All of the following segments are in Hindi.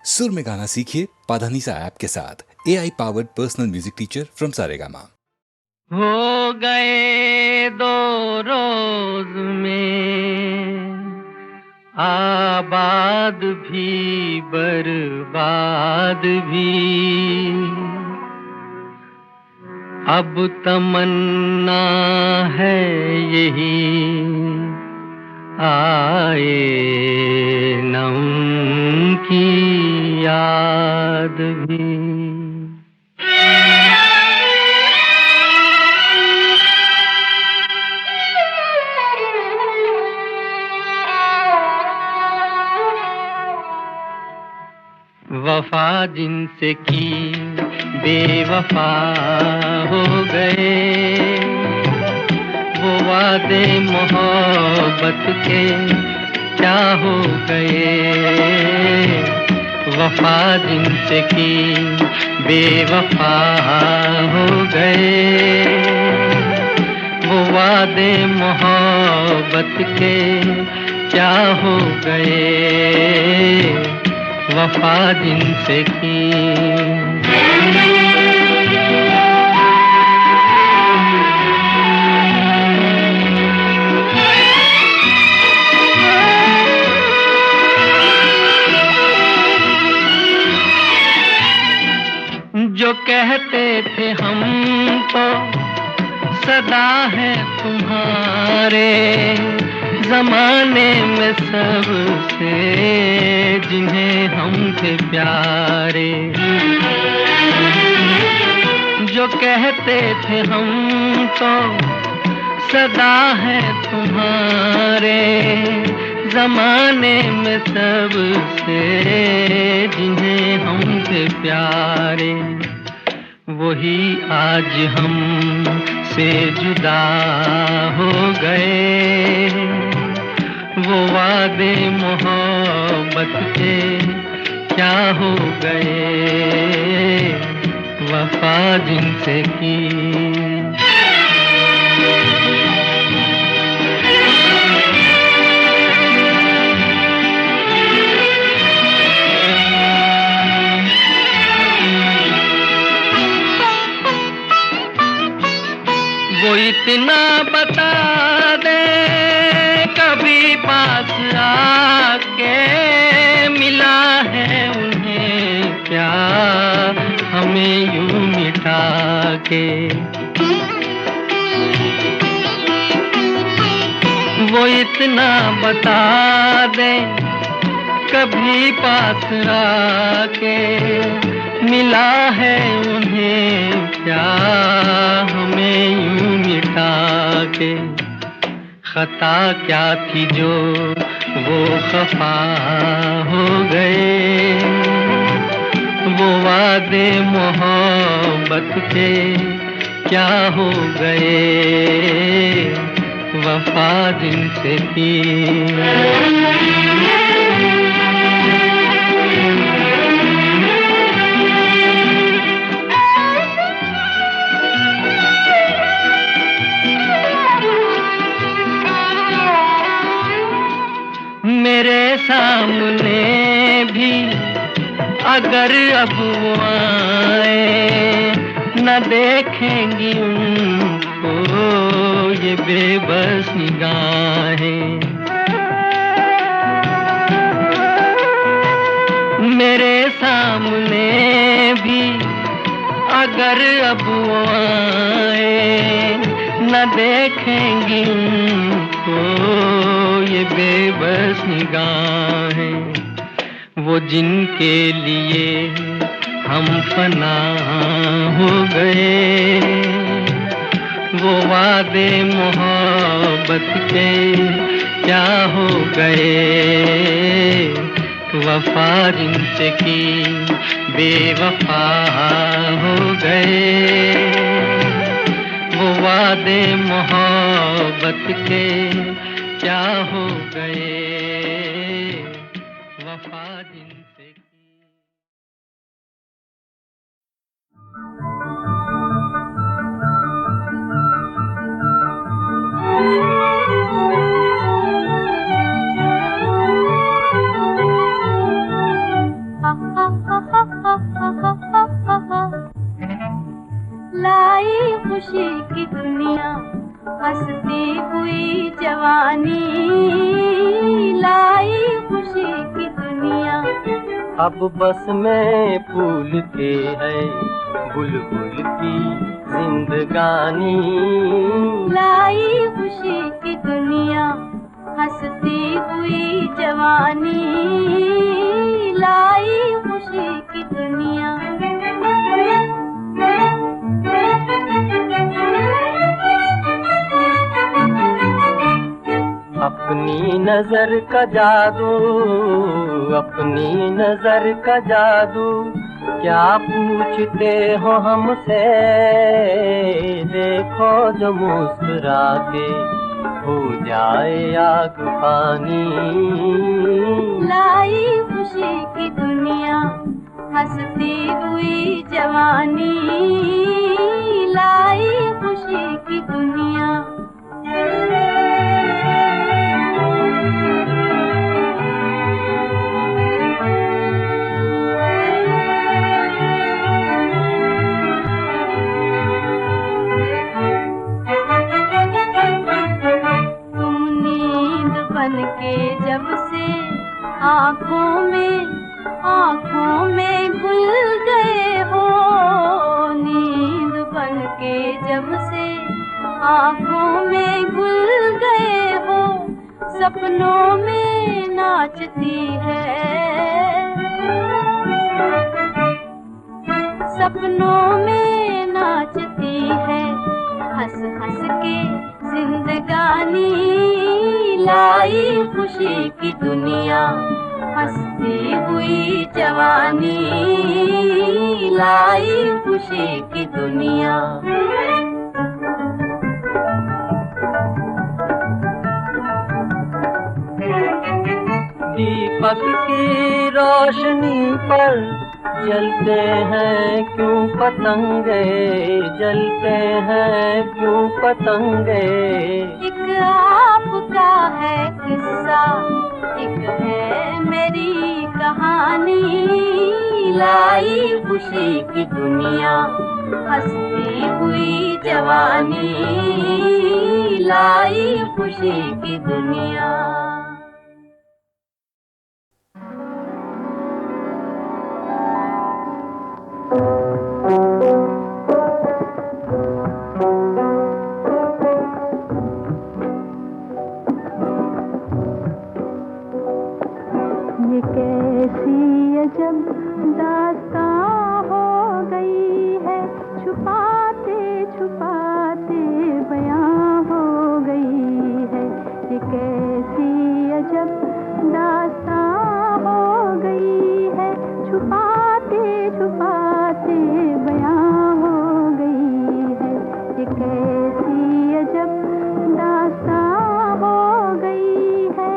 सुर में गाना सीखिए पाधानीसा ऐप के साथ। AI powered personal music teacher from Saregama. हो गए 2 रोज में आबाद भी बर्बाद भी, अब तमन्ना है यही आए न उनकी याद भी। वफा जिनसे की बेवफा हो गए, वो वादे मोहब्बत के क्या हो गए। वफा जिनसे की बेवफा हो गए, वो वादे मोहब्बत के क्या हो गए। वफा जिनसे की जो कहते थे हम तो सदा है तुम्हारे, जमाने में सबसे जिन्हें हम थे प्यारे। जो कहते थे हम तो सदा है तुम्हारे, जमाने में सबसे जिन्हें हम थे प्यारे। वही आज हम से जुदा हो गए, वो वादे मोहब्बत के क्या हो गए। वफा जिनसे की वो इतना बता दे कभी पास आके, मिला है उन्हें क्या हमें यूं मिटा के। वो इतना बता दे कभी पास आके, मिला है उन्हें क्या हमें यूं मिटा के। खता क्या थी जो वो खफा हो गए, वो वादे मोहब्बत के क्या हो गए। वफा जिनसे की मेरे सामने भी अगर अब वो आए, न देखेंगी उनको ये बेबस निगाहें। मेरे सामने भी अगर अब वो आए, न देखेंगी उनको ये बेबस निगाहें। वो जिनके लिए हम फना हो गए, वो वादे मोहब्बत के क्या हो गए। वफा जिनसे की बेवफा हो गए, वो वादे मोहब्बत के क्या हो गए। वफा जिनसे की लाई खुशी की दुनिया, हंसती हुई जवानी, लाई खुशी की दुनिया। अब बस में फूल के है बुलबुल की जिंदगानी, लाई खुशी की दुनिया, हंसती हुई जवानी, लाई खुशी की दुनिया। अपनी नजर का जादू, अपनी नजर का जादू, क्या पूछते हो हमसे, देखो जो मुस्कुरा के हो जाए आग पानी, लाई खुशी की दुनिया, हंसती हुई जवानी, लाई खुशी की दुनिया। के जब से आँखों में घुल गए हो, नींद बन के जब से आँखों में घुल गए हो, सपनों में नाचती है, सपनों में नाचती है, हंस हंस के जिंदगानी, लाई खुशी की दुनिया, हंसती हुई जवानी, लाई खुशी की दुनिया। दीपक की रोशनी पर जलते हैं क्यों पतंगे, जलते हैं क्यों पतंगे। एक आपका है किस्सा, एक है मेरी कहानी, लाई खुशी की दुनिया, हंसती हुई जवानी, लाई खुशी की दुनिया। ये कैसी अजब दास्तां हो गई है, छुपाते छुपाते बयां हो गई है। ये कैसी अजब दास्तां हो गई है, छुपाते छुपाते बयां हो गई है। ये कैसी अजब दास्तां हो गई है।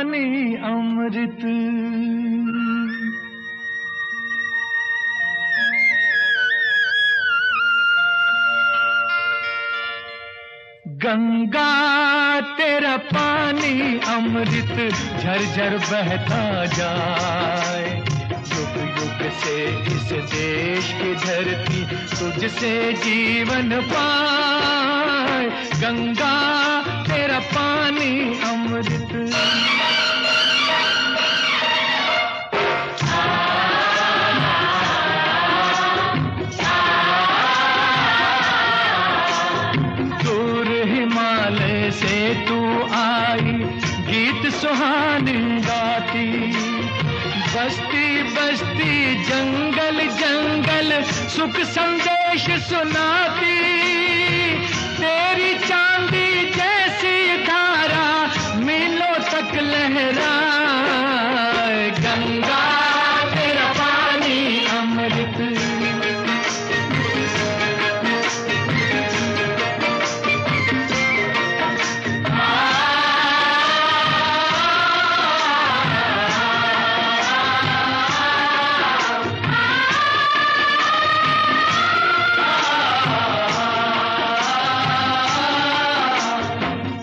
पानी अमृत। गंगा तेरा पानी अमृत झरझर बहता जाए, युग युग से इस देश की धरती तुझसे जीवन पाए। गंगा तेरा पानी अमृत। से तू आई गीत सुहानी गाती, बस्ती बस्ती जंगल जंगल सुख संदेश सुनाती। तेरी चांदी जैसी धारा मीलों तक लहराए। गंगा तेरा पानी अमृत।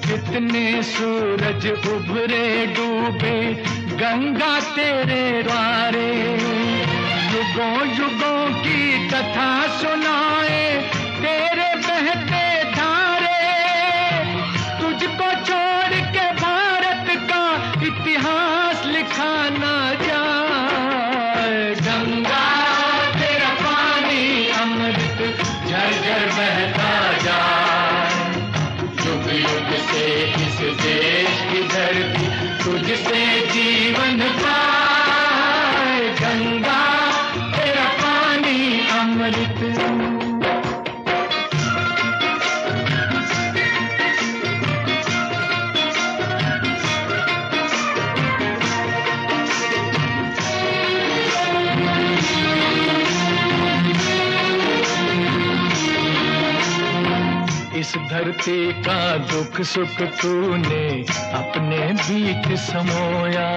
कितने सूरज उभरे डूबे गंगा तेरे द्वारे, युगों युगों की कथा सुनाए तेरे बहते धारे। तुझको छोड़ के भारत का इतिहास लिखा ना जाए। गंगा तेरा पानी अमृत झरझर बहता जाए, युग युग से इस देश की धरती तुझसे जीवन पाए। गंगा तेरा पानी अमृत। इस धरती का दुख सुख तूने अपने बीच समोया।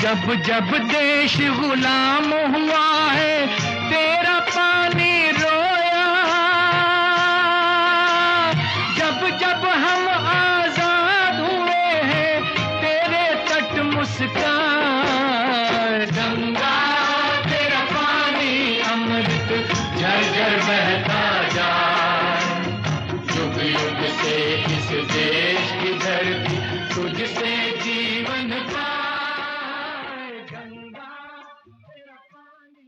जब जब देश गुलाम हुआ है तेरा पानी रोया। जब जब हम आजाद हुए हैं तेरे तट मुस्कान। गंगा तेरा पानी अमृत झरझर बहता जाए, युग युग से इस देश की धरती तुझसे जीवन पाए। गंगा तेरा पानी।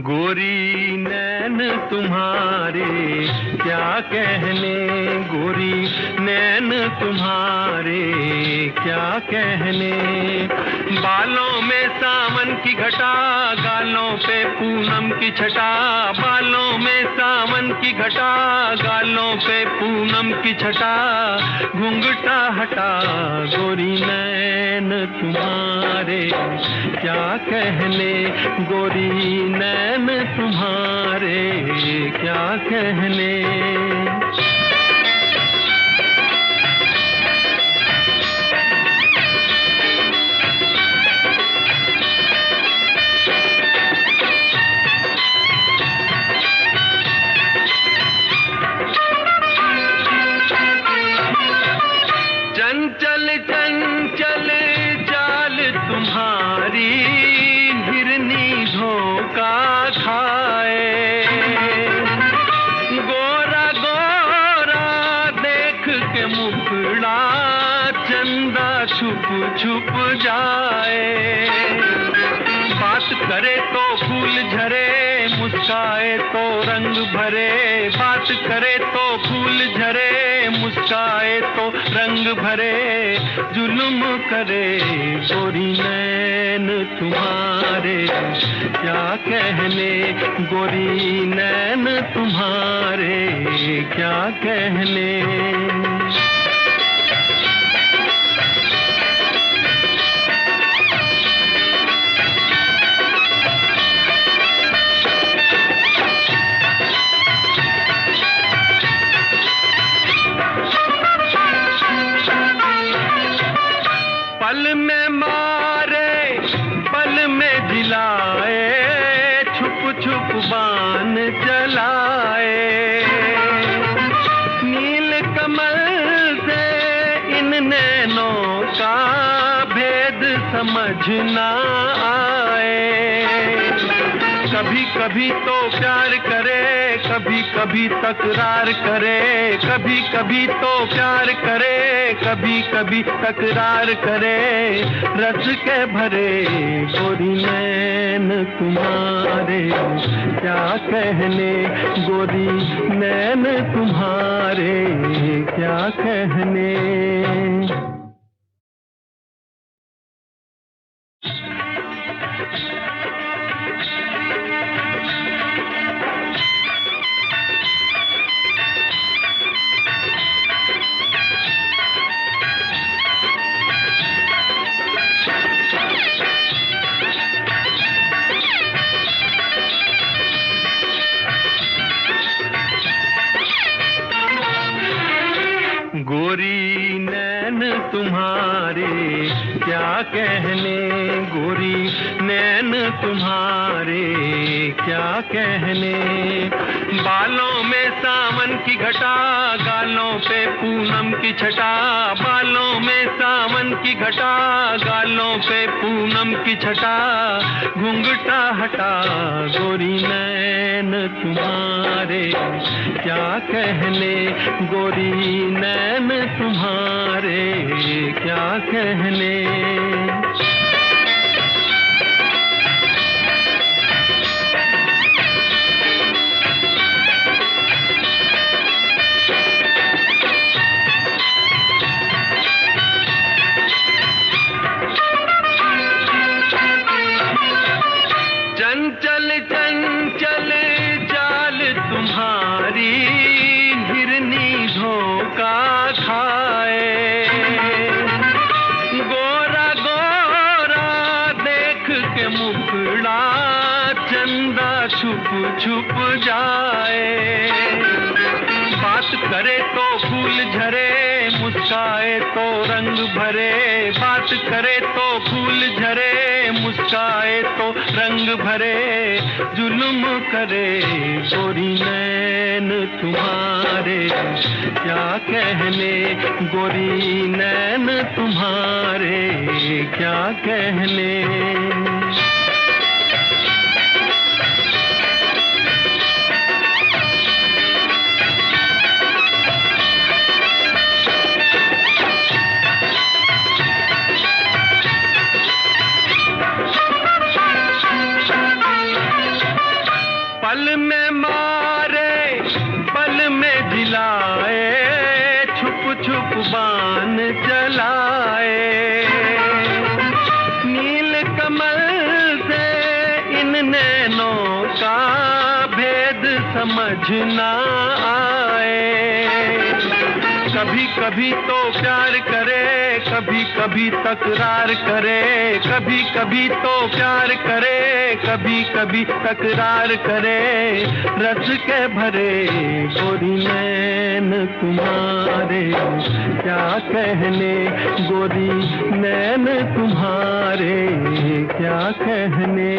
गोरी नैन तुम्हारे क्या कहने, गोरी नैन तुम्हारे क्या कहने। बालों में सावन की घटा, गालों पे पूनम की छटा। बालों में सावन की घटा, गालों पे पूनम की छटा। घूंघटा हटा गोरी नैन तुम्हारे क्या कहने, गोरी नैन तुम्हारे क्या कहने। चंचल चंचल चाल तुम्हारी, हिरनी धोखा खाए। गोरा गोरा देख के मुखड़ा, चंदा छुप छुप जाए। बात करे तो फूल झरे, मुस्काए तो रंग भरे। बात करे तो फूल झरे, मुस्काए तो रंग भरे। जुल्म करे गोरी नैन तुम्हारे, क्या कहने गोरी नैन तुम्हारे, क्या कहने। पल में मारे पल में जिलाए, छुप छुप बाण चलाए। नील कमल से इन नैनों का भेद समझ ना आए। कभी कभी तो प्यार करे, कभी कभी तकरार करे। कभी कभी तो प्यार करे, कभी कभी तकरार करे। रस के भरे गोरी नैन तुम्हारे, क्या कहने गोरी नैन तुम्हारे, क्या कहने। गोरी नैन तुम्हारे, क्या कहने गोरी नैन तुम्हारे, क्या कहने। बालों में सावन की घटा, गालों पे पूनम की छटा। बालों में सावन की घटा, गालों पे पूनम की छटा। घूंघटा हटा गोरी नैन तुम्हारे, क्या कहने गोरी नैन तुम्हारे, क्या कहने। चंचल चंचल चाल तुम्हारी, हिरनी धोखा खाए। गोरा गोरा देख के मुखड़ा, चंदा छुप छुप जाए। बात करे तो फूल झरे, मुस्काए तो रंग भरे। बात करे तो फूल झरे, मुस्काए तो रंग भरे। जुल्म करे गोरी नैन तुम्हारे, क्या कहने गोरी नैन तुम्हारे, क्या कहने। पल में मारे पल में जिलाए, छुप छुप बाण चलाए। नील कमल से इन नैनों का भेद समझ ना आए। कभी कभी तो प्यार करे, कभी कभी तकरार करे। कभी कभी तो प्यार करे, कभी कभी तकरार करे। रस के भरे गोरी नैन तुम्हारे, क्या कहने गोरी नैन तुम्हारे, क्या कहने।